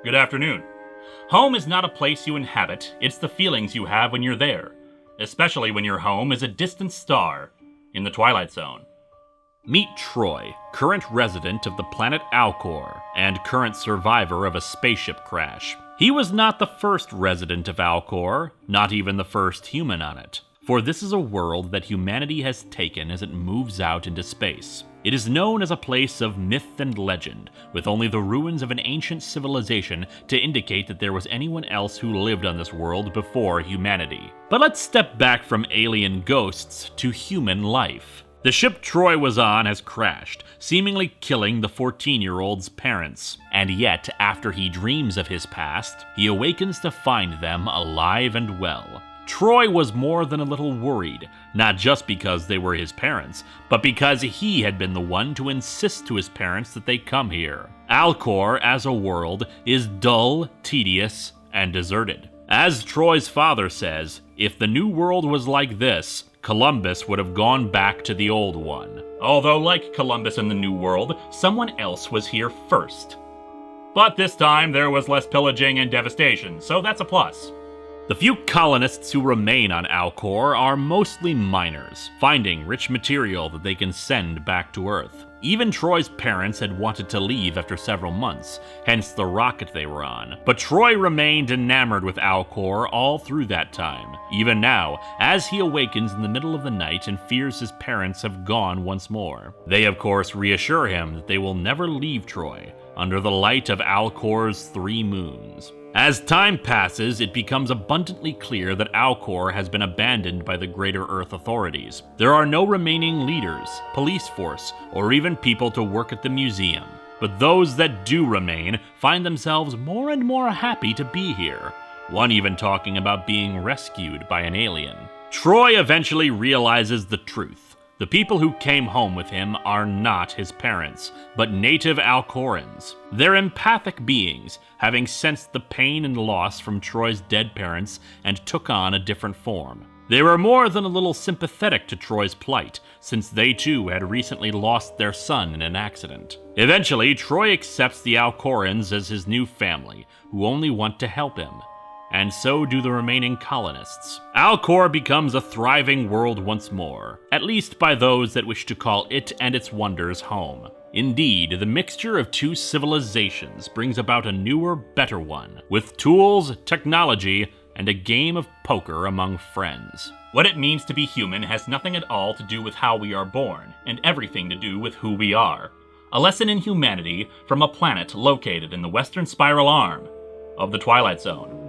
Good afternoon. Home is not a place you inhabit, it's the feelings you have when you're there, especially when your home is a distant star in the Twilight Zone. Meet Troy, current resident of the planet Alcor, and current survivor of a spaceship crash. He was not the first resident of Alcor, not even the first human on it, for this is a world that humanity has taken as it moves out into space. It is known as a place of myth and legend, with only the ruins of an ancient civilization to indicate that there was anyone else who lived on this world before humanity. But let's step back from alien ghosts to human life. The ship Troy was on has crashed, seemingly killing the 14-year-old's parents. And yet, after he dreams of his past, he awakens to find them alive and well. Troy was more than a little worried, not just because they were his parents, but because he had been the one to insist to his parents that they come here. Alcor, as a world, is dull, tedious, and deserted. As Troy's father says, if the new world was like this, Columbus would have gone back to the old one. Although, like Columbus in the New World, someone else was here first. But this time, there was less pillaging and devastation, so that's a plus. The few colonists who remain on Alcor are mostly miners, finding rich material that they can send back to Earth. Even Troy's parents had wanted to leave after several months, hence the rocket they were on. But Troy remained enamored with Alcor all through that time. Even now, as he awakens in the middle of the night and fears his parents have gone once more. They of course reassure him that they will never leave Troy, under the light of Alcor's 3 moons. As time passes, it becomes abundantly clear that Alcor has been abandoned by the Greater Earth authorities. There are no remaining leaders, police force, or even people to work at the museum. But those that do remain find themselves more and more happy to be here, one even talking about being rescued by an alien. Troy eventually realizes the truth. The people who came home with him are not his parents, but native Alcorans. They're empathic beings, having sensed the pain and loss from Troy's dead parents and took on a different form. They were more than a little sympathetic to Troy's plight, since they too had recently lost their son in an accident. Eventually, Troy accepts the Alcorans as his new family, who only want to help him. And so do the remaining colonists. Alcor becomes a thriving world once more, at least by those that wish to call it and its wonders home. Indeed, the mixture of 2 civilizations brings about a newer, better one, with tools, technology, and a game of poker among friends. What it means to be human has nothing at all to do with how we are born, and everything to do with who we are. A lesson in humanity from a planet located in the western spiral arm of the Twilight Zone.